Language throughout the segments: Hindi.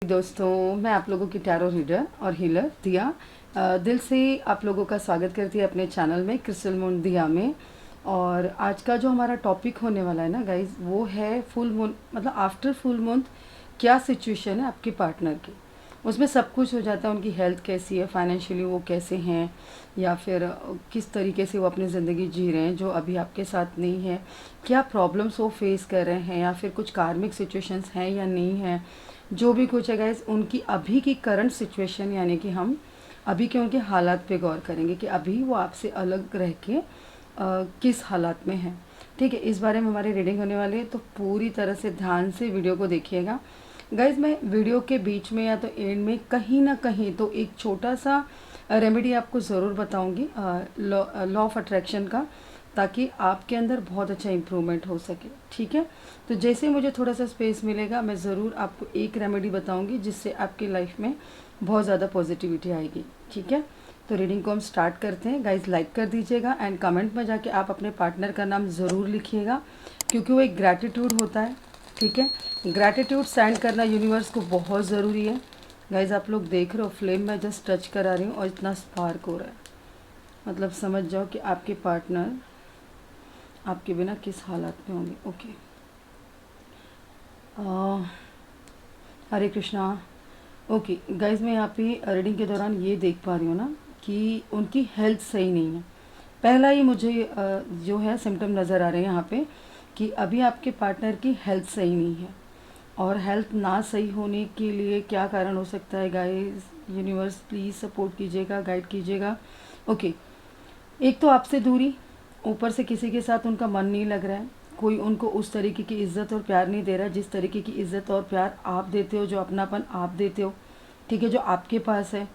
दोस्तों, मैं आप लोगों की टैरो रीडर और हीलर दिया दिल से आप लोगों का स्वागत करती है अपने चैनल में क्रिस्टल मून दिया में। और आज का जो हमारा टॉपिक होने वाला है ना गाइज, वो है फुल मून, मतलब आफ्टर फुल मून क्या सिचुएशन है आपके पार्टनर की। उसमें सब कुछ हो जाता है, उनकी हेल्थ कैसी है, फाइनेंशियली वो कैसे हैं, या फिर किस तरीके से वो अपनी ज़िंदगी जी रहे हैं जो अभी आपके साथ नहीं है, क्या प्रॉब्लम्स वो फेस कर रहे हैं, या फिर कुछ कार्मिक सिचुएशंस हैं या नहीं हैं। जो भी कुछ है गाइस, उनकी अभी की करंट सिचुएशन, यानी कि हम अभी के उनके हालात पे गौर करेंगे कि अभी वो आपसे अलग रह के किस हालात में है। ठीक है, इस बारे में हमारी रीडिंग होने वाली है, तो पूरी तरह से ध्यान से वीडियो को देखिएगा गाइज। मैं वीडियो के बीच में या तो एंड में कहीं ना कहीं तो एक छोटा सा रेमेडी आपको ज़रूर बताऊंगी लॉ ऑफ अट्रैक्शन का, ताकि आपके अंदर बहुत अच्छा इम्प्रूवमेंट हो सके। ठीक है, तो जैसे मुझे थोड़ा सा स्पेस मिलेगा मैं ज़रूर आपको एक रेमेडी बताऊंगी जिससे आपकी लाइफ में बहुत ज़्यादा पॉजिटिविटी आएगी। ठीक है, तो रीडिंग को हम स्टार्ट करते हैं। गाइज लाइक कर दीजिएगा एंड कमेंट में जाके आप अपने पार्टनर का नाम ज़रूर लिखिएगा, क्योंकि वो एक ग्रैटिट्यूड होता है। ठीक है, ग्रैटिट्यूड सेंड करना यूनिवर्स को बहुत ज़रूरी है। गाइज आप लोग देख रहे हो, फ्लेम में जस्ट टच करा रही हूँ और इतना स्पार्क हो रहा है, मतलब समझ जाओ कि आपके पार्टनर आपके बिना किस हालात में होंगे। ओके, हरे कृष्णा। ओके गाइज, मैं यहाँ पे रीडिंग के दौरान ये देख पा रही हूँ ना कि उनकी हेल्थ सही नहीं है। पहला ही मुझे जो है सिम्टम नज़र आ रहे हैं यहाँ पे कि अभी आपके पार्टनर की हेल्थ सही नहीं है। और हेल्थ ना सही होने के लिए क्या कारण हो सकता है गाइज, यूनिवर्स प्लीज़ सपोर्ट कीजिएगा, गाइड कीजिएगा। ओके, एक तो आपसे दूरी, ऊपर से किसी के साथ उनका मन नहीं लग रहा है, कोई उनको उस तरीके की इज्जत और प्यार नहीं दे रहा है जिस तरीके की इज्जत और प्यार आप देते हो, जो अपनापन आप देते हो। ठीक है, जो आपके पास है।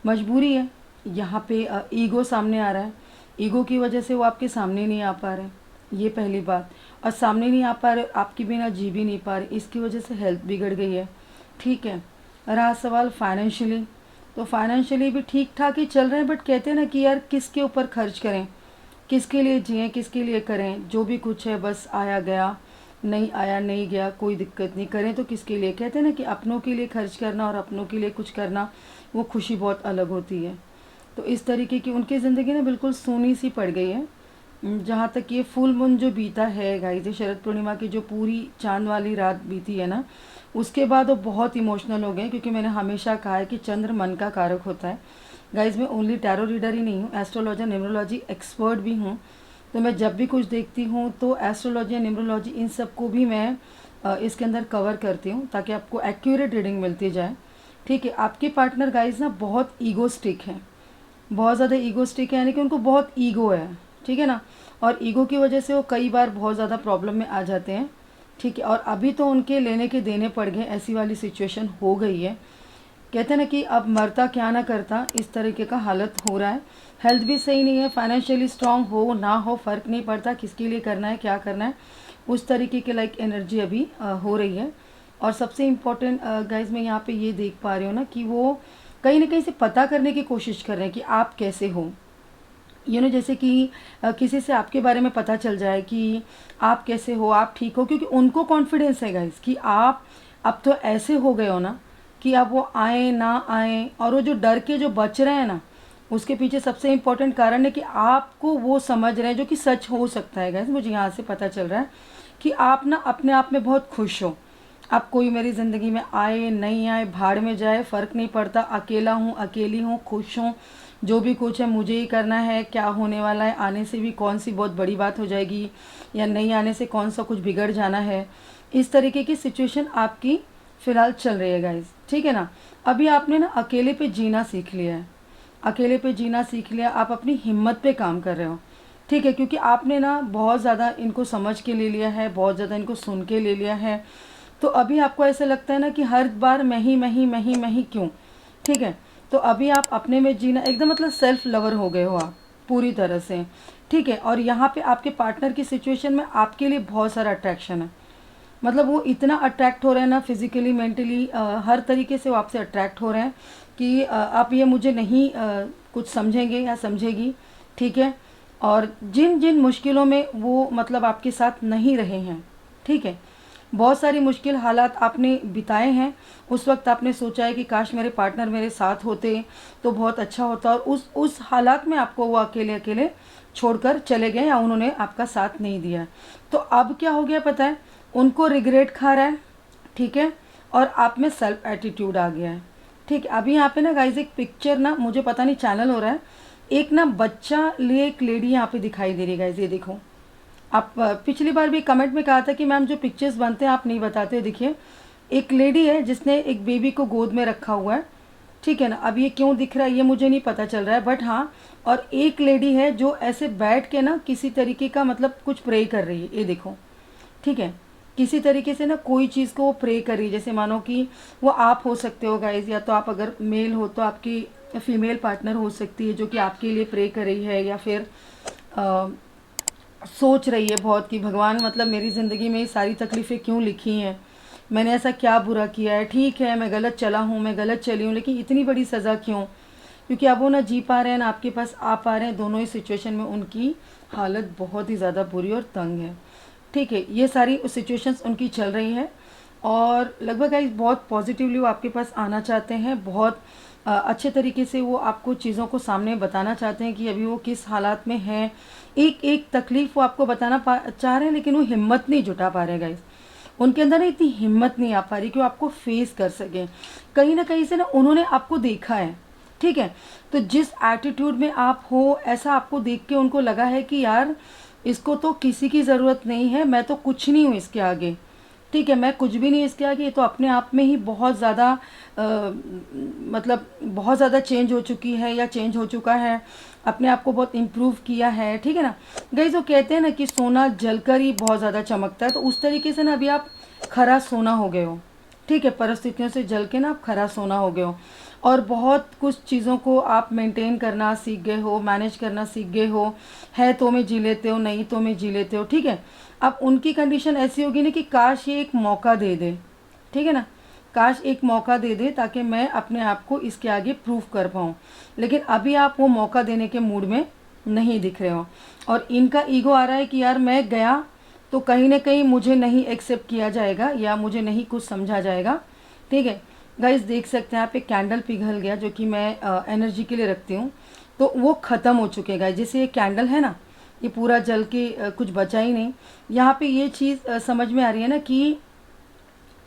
मजबूरी है, यहाँ पे ईगो सामने आ रहा है। ईगो की वजह से वो आपके सामने नहीं आ पा रहे हैं, ये पहली बात। और सामने नहीं आ पा रहे, आपके बिना जी भी नहीं पा रहे, इसकी वजह से हेल्थ बिगड़ गई है। ठीक है, रहा सवाल फाइनेंशियली, तो फाइनेंशियली भी ठीक ठाक ही चल रहे हैं, बट कहते हैं ना कि यार किसके ऊपर खर्च करें, किसके लिए जिएं, किसके लिए करें। जो भी कुछ है बस आया गया, नहीं आया नहीं गया, कोई दिक्कत नहीं, करें तो किसके लिए। कहते हैं ना कि अपनों के लिए खर्च करना और अपनों के लिए कुछ करना, वो खुशी बहुत अलग होती है। तो इस तरीके की उनकी ज़िंदगी ना बिल्कुल सूनी सी पड़ गई है। जहाँ तक ये फुल मून जो बीता है गाइस, ये शरद पूर्णिमा की जो पूरी चांद वाली रात बीती है ना, उसके बाद वो बहुत इमोशनल हो गए, क्योंकि मैंने हमेशा कहा है कि चंद्र मन का कारक होता है। गाइज मैं ओनली टैरो रीडर ही नहीं हूँ, एस्ट्रोलॉजर न्यूमरोलॉजी एक्सपर्ट भी हूँ। तो मैं जब भी कुछ देखती हूँ तो एस्ट्रोलॉजी न्यूमरोलॉजी इन सब को भी मैं इसके अंदर कवर करती हूँ, ताकि आपको एक्यूरेट रीडिंग मिलती जाए। ठीक है, आपके पार्टनर गाइज ना बहुत ईगोस्टिक है, बहुत ज़्यादा ईगोस्टिक है, यानी कि उनको बहुत ईगो है। ठीक है ना, और ईगो की वजह से वो कई बार बहुत ज़्यादा प्रॉब्लम में आ जाते हैं। ठीक है, और अभी तो उनके लेने के देने पड़ गए, ऐसी वाली सिचुएशन हो गई है। कहते हैं ना कि अब मरता क्या ना करता, इस तरीके का हालत हो रहा है। हेल्थ भी सही नहीं है, फाइनेंशियली स्ट्रांग हो ना हो फ़र्क नहीं पड़ता, किसके लिए करना है क्या करना है, उस तरीके के लाइक एनर्जी अभी हो रही है। और सबसे इम्पोर्टेंट गाइज मैं यहाँ पे ये देख पा रही हूँ ना कि वो कहीं ना कहीं से पता करने की कोशिश कर रहे हैं कि आप कैसे हो। जैसे कि किसी से आपके बारे में पता चल जाए कि आप कैसे हो, आप ठीक हो, क्योंकि उनको कॉन्फिडेंस है गाइज कि आप अब तो ऐसे हो गए हो ना कि अब वो आए ना आए। और वो जो डर के जो बच रहे हैं ना, उसके पीछे सबसे इम्पोर्टेंट कारण है कि आपको वो समझ रहे हैं, जो कि सच हो सकता है गाइज। मुझे यहाँ से पता चल रहा है कि आप ना अपने आप में बहुत खुश हो। अब कोई मेरी ज़िंदगी में आए नहीं आए, भाड़ में जाए, फ़र्क नहीं पड़ता, अकेला हूँ अकेली हूँ, खुश हूँ, जो भी कुछ है मुझे ही करना है। क्या होने वाला है, आने से भी कौन सी बहुत बड़ी बात हो जाएगी, या नहीं आने से कौन सा कुछ बिगड़ जाना है। इस तरीके की सिचुएशन आपकी फ़िलहाल चल रही है गाइज। ठीक है ना, अभी आपने ना अकेले पे जीना सीख लिया है, अकेले पे जीना सीख लिया, आप अपनी हिम्मत पे काम कर रहे हो। ठीक है, क्योंकि आपने ना बहुत ज़्यादा इनको समझ के ले लिया है, बहुत ज़्यादा इनको सुन के ले लिया है। तो अभी आपको ऐसा लगता है ना कि हर बार मैं ही क्यों। ठीक है, तो अभी आप अपने में जीना एकदम, मतलब सेल्फ लवर हो गए हो आप पूरी तरह से। ठीक है, और यहाँ पे आपके पार्टनर की सिचुएशन में आपके लिए बहुत सारा अट्रैक्शन है, मतलब वो इतना अट्रैक्ट हो रहे हैं ना, फिजिकली मेंटली हर तरीके से वो आपसे अट्रैक्ट हो रहे हैं कि आप ये मुझे नहीं कुछ समझेंगे या समझेगी। ठीक है, और जिन जिन मुश्किलों में वो मतलब आपके साथ नहीं रहे हैं, ठीक है, बहुत सारी मुश्किल हालात आपने बिताए हैं। उस वक्त आपने सोचा है कि काश मेरे पार्टनर मेरे साथ होते तो बहुत अच्छा होता, और उस हालात में आपको वो अकेले अकेले छोड़कर चले गए या उन्होंने आपका साथ नहीं दिया। तो अब क्या हो गया पता है, उनको रिग्रेट खा रहा है, ठीक है, और आप में सेल्फ एटीट्यूड आ गया है। ठीक है, अभी यहाँ पे ना गाइज एक पिक्चर ना, मुझे पता नहीं चैनल हो रहा है, एक ना बच्चा लिए एक लेडी यहाँ पे दिखाई दे रही है गाइज, ये देखो। आप पिछली बार भी कमेंट में कहा था कि मैम जो पिक्चर्स बनते हैं आप नहीं बताते हो। देखिए एक लेडी है जिसने एक बेबी को गोद में रखा हुआ है, ठीक है ना। अब ये क्यों दिख रहा है ये मुझे नहीं पता चल रहा है, बट हाँ, और एक लेडी है जो ऐसे बैठ के ना किसी तरीके का मतलब कुछ प्रे कर रही है, ये देखो, ठीक है। किसी तरीके से ना कोई चीज़ को वो प्रे कर रही है, जैसे मानो कि वो आप हो सकते हो गाइज, या तो आप अगर मेल हो तो आपकी फीमेल पार्टनर हो सकती है जो कि आपके लिए प्रे कर रही है, या फिर सोच रही है बहुत कि भगवान मतलब मेरी ज़िंदगी में ये सारी तकलीफ़ें क्यों लिखी हैं, मैंने ऐसा क्या बुरा किया है, ठीक है मैं गलत चला हूँ, मैं गलत चली हूँ, लेकिन इतनी बड़ी सज़ा क्यों। क्योंकि अब वो ना जी पा रहे हैं ना आपके पास आ पा रहे हैं, दोनों ही सिचुएशन में उनकी हालत बहुत ही ज़्यादा बुरी और तंग है, ठीक है। ये सारी सिचुएशंस उनकी चल रही है, और लगभग गाइस बहुत पॉजिटिवली वो आपके पास आना चाहते हैं, बहुत अच्छे तरीके से वो आपको चीज़ों को सामने बताना चाहते हैं कि अभी वो किस हालात में हैं। एक एक तकलीफ़ वो आपको बताना चाह रहे हैं, लेकिन वो हिम्मत नहीं जुटा पा रहे गाइस। उनके अंदर ना इतनी हिम्मत नहीं आ पा रही कि वो आपको फेस कर सकें। कहीं ना कहीं से ना उन्होंने आपको देखा है, ठीक है। तो जिस एटीट्यूड में आप हो, ऐसा आपको देख के उनको लगा है कि यार इसको तो किसी की ज़रूरत नहीं है, मैं तो कुछ नहीं हूँ इसके आगे, ठीक है, मैं कुछ भी नहीं इसके आगे। ये तो अपने आप में ही बहुत ज़्यादा मतलब बहुत ज़्यादा चेंज हो चुकी है या चेंज हो चुका है, अपने आप को बहुत इम्प्रूव किया है, ठीक है ना। गाइस वो कहते हैं ना कि सोना जलकर ही बहुत ज़्यादा चमकता है, तो उस तरीके से ना अभी आप खरा सोना हो गए हो, ठीक है। परिस्थितियों से जल के ना आप खरा सोना हो गए हो, और बहुत कुछ चीज़ों को आप मेंटेन करना सीख गए हो, मैनेज करना सीख गए हो, है तो में जी लेते हो, नहीं तो में जी लेते हो, ठीक है। अब उनकी कंडीशन ऐसी होगी ना कि काश ये एक मौका दे दे, ठीक है ना, काश एक मौका दे दे ताकि मैं अपने आप को इसके आगे प्रूव कर पाऊँ। लेकिन अभी आप वो मौका देने के मूड में नहीं दिख रहे हो, और इनका ईगो आ रहा है कि यार मैं गया तो कहीं ना कहीं मुझे नहीं एक्सेप्ट किया जाएगा या मुझे नहीं कुछ समझा जाएगा, ठीक है। गाइस देख सकते हैं आप, एक कैंडल पिघल गया जो कि मैं एनर्जी के लिए रखती हूँ, तो वो ख़त्म हो चुके हैं गाइस। जैसे ये कैंडल है ना, ये पूरा जल के कुछ बचा ही नहीं। यहाँ पे ये चीज़ समझ में आ रही है ना कि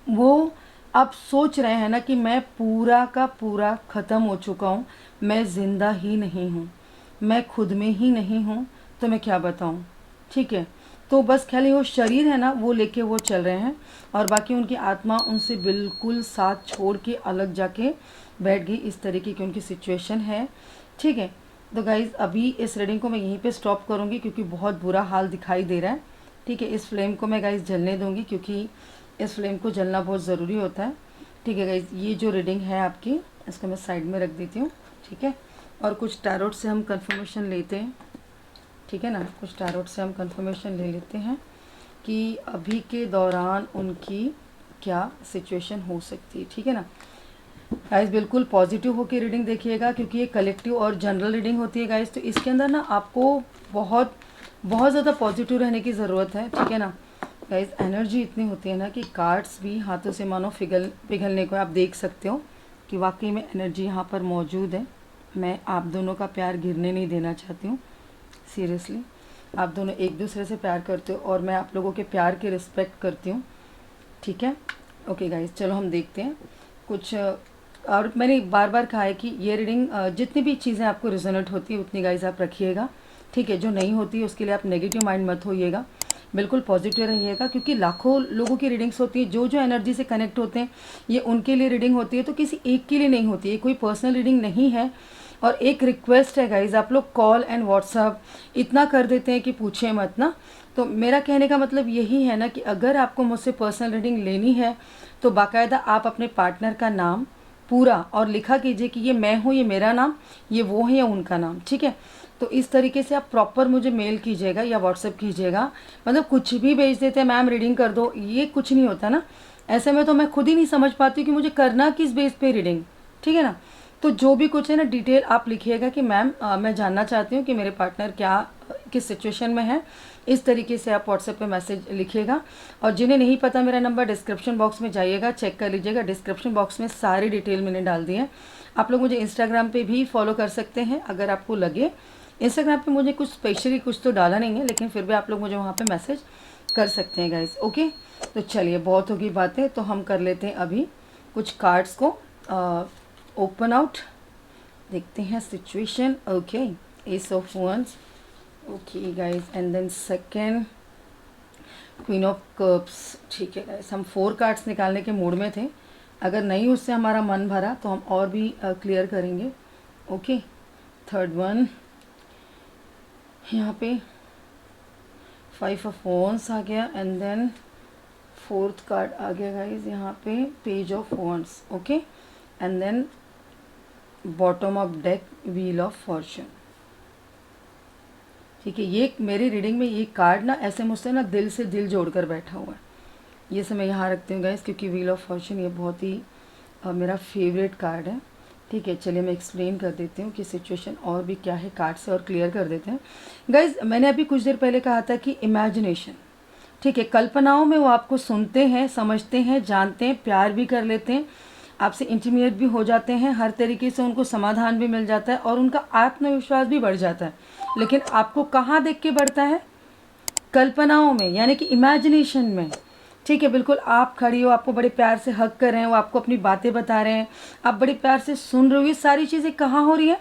वो अब सोच रहे हैं ना कि मैं पूरा का पूरा ख़त्म हो चुका हूँ, मैं ज़िंदा ही नहीं हूँ, मैं खुद में ही नहीं हूँ, तो मैं क्या बताऊँ, ठीक है। तो बस खाली वो शरीर है ना वो लेके वो चल रहे हैं, और बाकी उनकी आत्मा उनसे बिल्कुल साथ छोड़ के अलग जाके बैठ गई, इस तरीके की उनकी सिचुएशन है, ठीक है। तो गाइज़ अभी इस रीडिंग को मैं यहीं पे स्टॉप करूँगी क्योंकि बहुत बुरा हाल दिखाई दे रहा है, ठीक है। इस फ्लेम को मैं गाइज़ जलने दूँगी क्योंकि इस फ्लेम को जलना बहुत ज़रूरी होता है, ठीक है गाइज़। ये जो रीडिंग है आपकी, इसको मैं साइड में रख देती हूँ, ठीक है। और कुछ टैरोट से हम कंफर्मेशन लेते हैं, ठीक है ना, कुछ टैरोट से हम कंफर्मेशन ले लेते हैं कि अभी के दौरान उनकी क्या सिचुएशन हो सकती है, ठीक है ना। गाइस बिल्कुल पॉजिटिव होकर रीडिंग देखिएगा क्योंकि ये कलेक्टिव और जनरल रीडिंग होती है गाइस, तो इसके अंदर ना आपको बहुत बहुत ज़्यादा पॉजिटिव रहने की ज़रूरत है, ठीक है ना। गाइस एनर्जी इतनी होती है ना कि कार्ड्स भी हाथों से मानो पिघलने को आप देख सकते हो कि वाकई में एनर्जी यहाँ पर मौजूद है। मैं आप दोनों का प्यार गिरने नहीं देना चाहती हूँ, सीरियसली आप दोनों एक दूसरे से प्यार करते हो और मैं आप लोगों के प्यार की रिस्पेक्ट करती हूँ, ठीक है। ओके गाइस चलो हम देखते हैं कुछ। और मैंने बार बार कहा है कि ये रीडिंग जितनी भी चीज़ें आपको रिजोनेट होती है उतनी गाइस आप रखिएगा, ठीक है। जो नहीं होती है उसके लिए आप नेगेटिव माइंड मत होइएगा, बिल्कुल पॉजिटिव रहिएगा क्योंकि लाखों लोगों की रीडिंग्स होती है, जो जो एनर्जी से कनेक्ट होते हैं ये उनके लिए रीडिंग होती है, तो किसी एक के लिए नहीं होती है, कोई पर्सनल रीडिंग नहीं है। और एक रिक्वेस्ट है गाइज, आप लोग कॉल एंड व्हाट्सअप इतना कर देते हैं कि पूछे मत ना। तो मेरा कहने का मतलब यही है ना कि अगर आपको मुझसे पर्सनल रीडिंग लेनी है तो बाकायदा आप अपने पार्टनर का नाम पूरा और लिखा कीजिए कि ये मैं हूँ, ये मेरा नाम, ये वो है या उनका नाम, ठीक है। तो इस तरीके से आप प्रॉपर मुझे मेल कीजिएगा या व्हाट्सअप कीजिएगा। मतलब कुछ भी भेज देते हैं मैम रीडिंग कर दो, ये कुछ नहीं होता ना। ऐसे में तो मैं खुद ही नहीं समझ पाती कि मुझे करना किस बेस पे रीडिंग, ठीक है ना। तो जो भी कुछ है ना डिटेल आप लिखिएगा कि मैम मैं जानना चाहती हूँ कि मेरे पार्टनर क्या किस सिचुएशन में है इस तरीके से आप व्हाट्सएप पे मैसेज लिखिएगा। और जिन्हें नहीं पता मेरा नंबर, डिस्क्रिप्शन बॉक्स में जाइएगा, चेक कर लीजिएगा, डिस्क्रिप्शन बॉक्स में सारी डिटेल मैंने डाल दी है। आप लोग मुझे इंस्टाग्राम पे भी फॉलो कर सकते हैं अगर आपको लगे। इंस्टाग्राम पे मुझे कुछ स्पेशली कुछ तो डाला नहीं है, लेकिन फिर भी आप लोग मुझे वहाँ पे मैसेज कर सकते हैं गाइस। ओके, तो चलिए बहुत होगी बातें, तो हम कर लेते हैं अभी कुछ कार्ड्स को ओपन आउट, देखते हैं situation. Okay, ace of wands, okay guys, and then second queen of cups. ठीक है गाइस, हम 4 कार्ड्स निकालने के मूड में थे, अगर नहीं उससे हमारा मन भरा तो हम और भी क्लियर करेंगे। ओके, थर्ड वन, यहाँ पे 5 ऑफ वॉन्ड्स आ गया, एंड देन 4th कार्ड आ गया गाइज यहाँ पे page of wands. Okay, and then bottom of deck wheel of fortune. ठीक है, ये मेरी रीडिंग में ये कार्ड ना ऐसे मुझसे ना दिल से दिल जोड़कर बैठा हुआ है। ये सब मैं यहाँ रखती हूँ गाइज, क्योंकि व्हील ऑफ फॉर्चून ये बहुत ही मेरा फेवरेट कार्ड है। ठीक है, चलिए मैं एक्सप्लेन कर देती हूँ कि सिचुएशन और भी क्या है, कार्ड से और क्लियर कर देते हैं गाइज। मैंने अभी कुछ देर पहले कहा था कि इमेजिनेशन, ठीक है, कल्पनाओं में वो आपको सुनते हैं, समझते हैं, जानते हैं, प्यार भी कर लेते हैं, आपसे इंटीमेट भी हो जाते हैं, हर तरीके से उनको समाधान भी मिल जाता है और उनका आत्मविश्वास भी बढ़ जाता है। लेकिन आपको कहाँ देख के बढ़ता है? कल्पनाओं में, यानी कि इमेजिनेशन में। ठीक है, बिल्कुल आप खड़ी हो, आपको बड़े प्यार से हग कर रहे हैं, वो आपको अपनी बातें बता रहे हैं, आप बड़े प्यार से सुन रहे हो। ये सारी चीज़ें कहाँ हो रही है?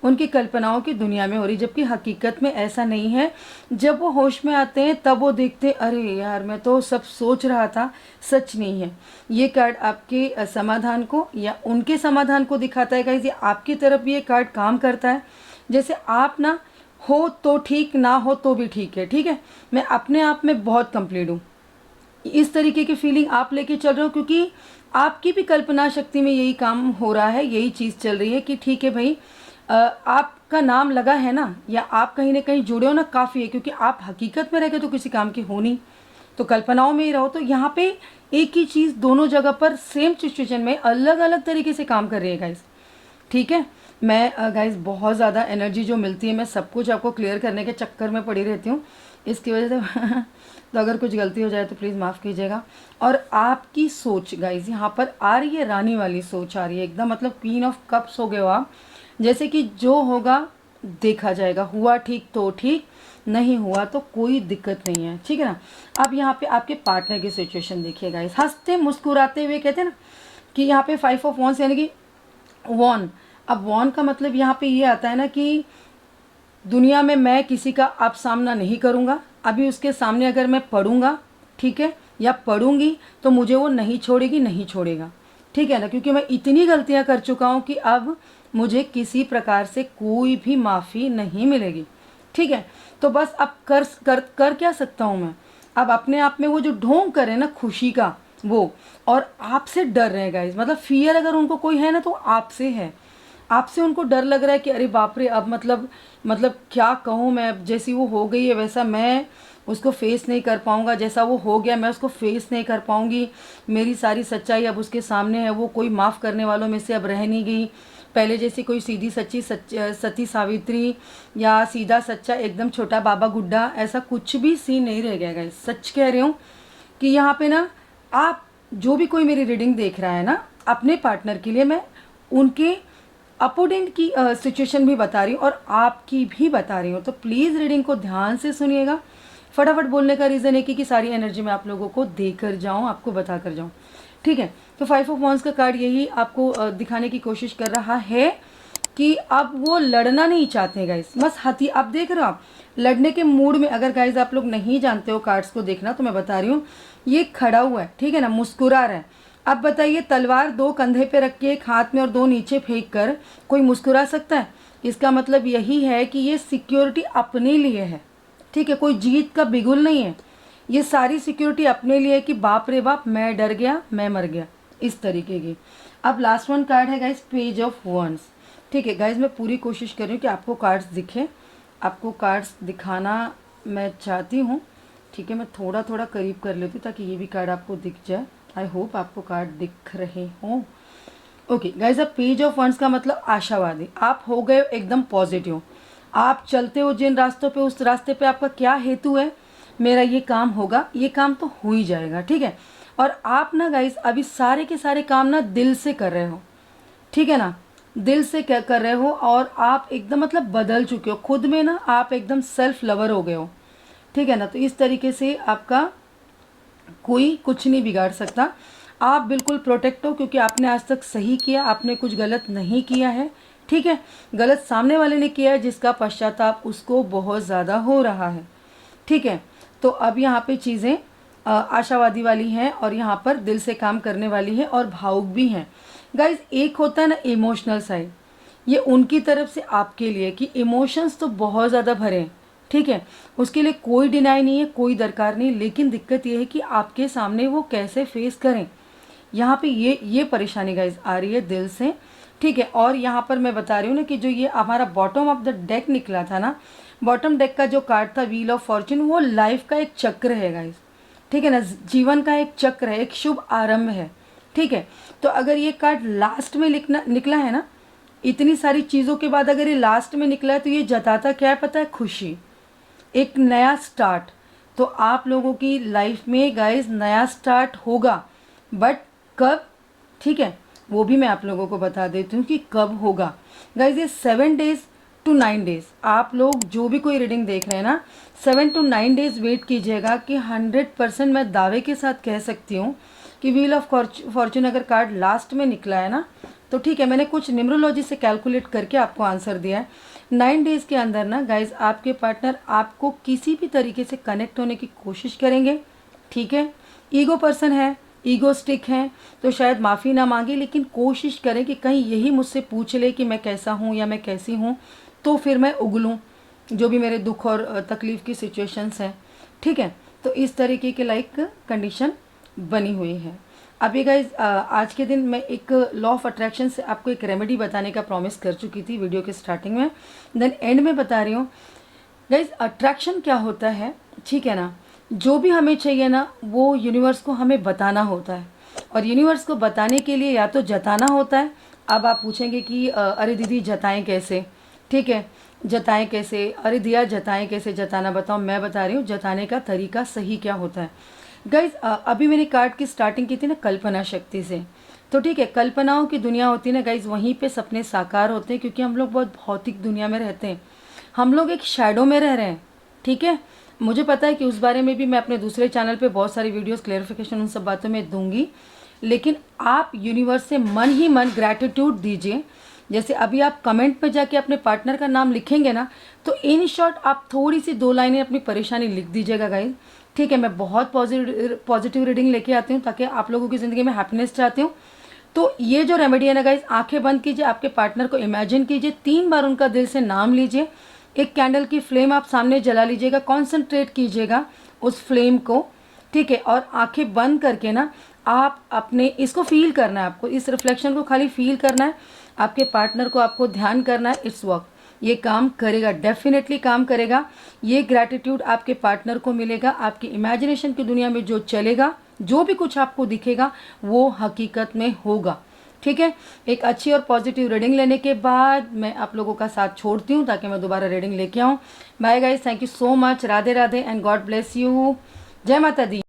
उनकी कल्पनाओं की दुनिया में हो रही, जबकि हकीकत में ऐसा नहीं है। जब वो होश में आते हैं तब वो देखते अरे यार मैं तो सब सोच रहा था, सच नहीं है। ये कार्ड आपके समाधान को या उनके समाधान को दिखाता है गाइस। ये आपकी तरफ भी ये कार्ड काम करता है। जैसे आप ना हो तो ठीक, ना हो तो भी ठीक है। ठीक है, मैं अपने आप में बहुत कंप्लीट हूँ, इस तरीके की फीलिंग आप लेके चल रहे हो, क्योंकि आपकी भी कल्पना शक्ति में यही काम हो रहा है, यही चीज़ चल रही है कि ठीक है भाई, आपका नाम लगा है ना, या आप कहीं ना कहीं जुड़े हो ना, काफ़ी है। क्योंकि आप हकीकत में रह के तो किसी काम की हो नहीं, तो कल्पनाओं में ही रहो। तो यहाँ पे एक ही चीज़ दोनों जगह पर सेम सिचुएशन में अलग अलग तरीके से काम कर रही है गाइस। ठीक है, मैं गाइस बहुत ज़्यादा एनर्जी जो मिलती है, मैं सब कुछ आपको क्लियर करने के चक्कर में पड़ी रहती हूँ, इसकी वजह से तो अगर कुछ गलती हो जाए तो प्लीज़ माफ़ कीजिएगा। और आपकी सोच गाइस यहाँ पर आ रही है, रानी वाली सोच आ रही है एकदम, मतलब क्वीन ऑफ कप्स हो गए हो आप। जैसे कि जो होगा देखा जाएगा, हुआ ठीक तो ठीक, नहीं हुआ तो कोई दिक्कत नहीं है। ठीक है ना। अब यहाँ पे आपके पार्टनर की सिचुएशन देखिए गाइस, हंसते मुस्कुराते हुए, कहते हैं ना कि यहाँ पे 5 ऑफ वॉन्ड्स यानी कि वॉन। अब वॉन का मतलब यहाँ पे ये आता है ना कि दुनिया में मैं किसी का अब सामना नहीं करूँगा, अभी उसके सामने अगर मैं पढ़ूँगा, ठीक है, या पढ़ूँगी तो मुझे वो नहीं छोड़ेगी, नहीं छोड़ेगा। ठीक है ना, क्योंकि मैं इतनी गलतियाँ कर चुका हूँ कि अब मुझे किसी प्रकार से कोई भी माफ़ी नहीं मिलेगी। ठीक है, तो बस अब कर क्या सकता हूँ मैं? अब अपने आप में वो जो ढोंग करे ना खुशी का, वो, और आपसे डर रहे गाइस, मतलब फियर अगर उनको कोई है ना तो आपसे है। आपसे उनको डर लग रहा है कि अरे बाप रे, अब मतलब क्या कहूँ मैं, जैसी वो हो गई है वैसा मैं उसको फेस नहीं कर पाऊँगा, जैसा वो हो गया मैं उसको फेस नहीं कर पाऊँगी, मेरी सारी सच्चाई अब उसके सामने है, वो कोई माफ़ करने वालों में से अब रह नहीं गई, पहले जैसी कोई सीधी सच्ची सती सावित्री या सीधा सच्चा एकदम छोटा बाबा गुड्डा, ऐसा कुछ भी सीन नहीं रह गया गाइस। सच कह रही हूँ कि यहाँ पे ना, आप जो भी कोई मेरी रीडिंग देख रहा है ना, अपने पार्टनर के लिए मैं उनके अपोनेंट की सिचुएशन भी बता रही हूँ और आपकी भी बता रही हूँ। तो प्लीज़ रीडिंग को ध्यान से सुनिएगा। फटाफट बोलने का रीज़न है कि सारी एनर्जी मैं आप लोगों को देकर जाऊँ, आपको बता कर जाऊँ। ठीक है, तो 5 ऑफ वॉन्ड्स का कार्ड यही आपको दिखाने की कोशिश कर रहा है कि अब वो लड़ना नहीं चाहते हैं गाइस, बस हथी। आप देख रहे हो, आप लड़ने के मूड में, अगर गाइस आप लोग नहीं जानते हो कार्ड्स को देखना तो मैं बता रही हूँ, ये खड़ा हुआ है, ठीक है ना, मुस्कुरा रहा है। अब बताइए, तलवार 2 कंधे पे रख के, एक हाथ में और 2 नीचे फेंक कर कोई मुस्कुरा सकता है? इसका मतलब यही है कि ये सिक्योरिटी अपने लिए है। ठीक है, कोई जीत का बिगुल नहीं है, ये सारी सिक्योरिटी अपने लिए है कि बाप रे बाप मैं डर गया, मैं मर गया, इस तरीके की। अब लास्ट वन कार्ड है गाइस, पेज ऑफ वॉन्ड्स। ठीक है गाइस, मैं पूरी कोशिश कर रही हूँ कि आपको कार्ड्स दिखे, आपको कार्ड्स दिखाना मैं चाहती हूँ। ठीक है, मैं थोड़ा थोड़ा करीब कर लेती हूँ ताकि ये भी कार्ड आपको दिख जाए। आई होप आपको कार्ड दिख रहे हों। ओके गाइस, अब पेज ऑफ वॉन्ड्स का मतलब आशावादी, आप हो गए एकदम पॉजिटिव। आप चलते हो जिन रास्तों पे, उस रास्ते पे आपका क्या हेतु है, मेरा ये काम होगा, ये काम तो हो ही जाएगा, ठीक है। और आप ना गाइस अभी सारे के सारे काम ना दिल से कर रहे हो, ठीक है ना, दिल से क्या कर रहे हो, और आप एकदम मतलब बदल चुके हो खुद में ना, आप एकदम सेल्फ लवर हो गए हो, ठीक है ना। तो इस तरीके से आपका कोई कुछ नहीं बिगाड़ सकता। आप बिल्कुल प्रोटेक्ट हो क्योंकि आपने आज तक सही किया, आपने कुछ गलत नहीं किया है, ठीक है। गलत सामने वाले ने किया है जिसका पश्चाताप उसको बहुत ज़्यादा हो रहा है, ठीक है। तो अब यहाँ पे चीज़ें आशावादी वाली हैं और यहाँ पर दिल से काम करने वाली है और भावुक भी हैं। गाइज एक होता है ना इमोशनल साइड, ये उनकी तरफ से आपके लिए कि इमोशंस तो बहुत ज़्यादा भरे हैं, ठीक है, उसके लिए कोई डिनाई नहीं है, कोई दरकार नहीं, लेकिन दिक्कत ये है कि आपके सामने वो कैसे फेस करें। यहाँ पे ये परेशानी गाइज आ रही है दिल से, ठीक है। और यहाँ पर मैं बता रही हूँ ना कि जो ये हमारा बॉटम ऑफ द डेक निकला था ना, बॉटम डेक का जो कार्ड था व्हील ऑफ फॉर्चून, वो लाइफ का एक चक्र है गाइज, ठीक है ना, जीवन का एक चक्र है, एक शुभ आरंभ है, ठीक है। तो अगर ये कार्ड लास्ट में निकला है ना, इतनी सारी चीज़ों के बाद अगर ये लास्ट में निकला है तो ये जताता क्या है पता है, खुशी, एक नया स्टार्ट। तो आप लोगों की लाइफ में गाइज नया स्टार्ट होगा, बट कब, ठीक है, वो भी मैं आप लोगों को बता देती हूँ कि कब होगा। गाइज ये 7 डेज टू 9 डेज, आप लोग जो भी कोई रीडिंग देख रहे हैं ना, 7 to 9 डेज वेट कीजिएगा कि 100% मैं दावे के साथ कह सकती हूँ कि व्हील ऑफ फॉर्चून अगर कार्ड लास्ट में निकला है ना, तो ठीक है, मैंने कुछ न्यूमरोलॉजी से कैलकुलेट करके आपको आंसर दिया है। 9 डेज के अंदर ना गाइज आपके पार्टनर आपको किसी भी तरीके से कनेक्ट होने की कोशिश करेंगे, ठीक है। ईगो पर्सन है, ईगोस्टिक हैं, तो शायद माफ़ी ना मांगे, लेकिन कोशिश करें कि कहीं यही मुझसे पूछ ले कि मैं कैसा हूँ या मैं कैसी हूँ, तो फिर मैं उगलूँ जो भी मेरे दुख और तकलीफ़ की सिचुएशंस हैं, ठीक है। तो इस तरीके के लाइक कंडीशन बनी हुई है। अभी गाइज आज के दिन मैं एक लॉ ऑफ अट्रैक्शन से आपको एक रेमेडी बताने का प्रॉमिस कर चुकी थी वीडियो के स्टार्टिंग में, देन एंड में बता रही हूँ। गाइज अट्रैक्शन क्या होता है, ठीक है ना, जो भी हमें चाहिए ना वो यूनिवर्स को हमें बताना होता है, और यूनिवर्स को बताने के लिए या तो जताना होता है। अब आप पूछेंगे कि अरे दीदी जताएं कैसे, ठीक है, जताएं कैसे, अरे दिया जताएं कैसे, जताना बताओ, मैं बता रही हूँ जताने का तरीका सही क्या होता है। गाइज अभी मैंने कार्ड की स्टार्टिंग की थी ना कल्पना शक्ति से, तो ठीक है, कल्पनाओं की दुनिया होती है ना गाइज, वहीं पे सपने साकार होते हैं, क्योंकि हम लोग बहुत भौतिक दुनिया में रहते हैं, हम लोग एक शैडो में रह रहे हैं, ठीक है। मुझे पता है कि उस बारे में भी मैं अपने दूसरे चैनल पे बहुत सारी वीडियोस क्लेरिफिकेशन उन सब बातों में दूंगी, लेकिन आप यूनिवर्स से मन ही मन ग्रैटिट्यूड दीजिए। जैसे अभी आप कमेंट में जाके अपने पार्टनर का नाम लिखेंगे ना, तो इन शॉर्ट आप थोड़ी सी 2 लाइनें अपनी परेशानी लिख दीजिएगा गाइज, ठीक है। मैं बहुत पॉजिटिव रीडिंग लेके आती हूँ ताकि आप लोगों की ज़िंदगी में हैप्पीनेस चाहती हूँ। तो ये जो रेमेडी है ना गाइज, आंखें बंद कीजिए, आपके पार्टनर को इमेजिन कीजिए, 3 बार उनका दिल से नाम लीजिए, एक कैंडल की फ्लेम आप सामने जला लीजिएगा, कॉन्सेंट्रेट कीजिएगा उस फ्लेम को, ठीक है। और आंखें बंद करके ना आप अपने इसको फील करना है, आपको इस रिफ्लेक्शन को खाली फील करना है, आपके पार्टनर को आपको ध्यान करना है। इट्स वर्क, ये काम करेगा, डेफिनेटली काम करेगा। ये ग्रैटिट्यूड आपके पार्टनर को मिलेगा, आपकी इमेजिनेशन की दुनिया में जो चलेगा, जो भी कुछ आपको दिखेगा वो हकीकत में होगा, ठीक है। एक अच्छी और पॉजिटिव रीडिंग लेने के बाद मैं आप लोगों का साथ छोड़ती हूँ ताकि मैं दोबारा रीडिंग लेके आऊँ। Bye guys, thank you so much, Radhe Radhe and God bless you, जय माता दी।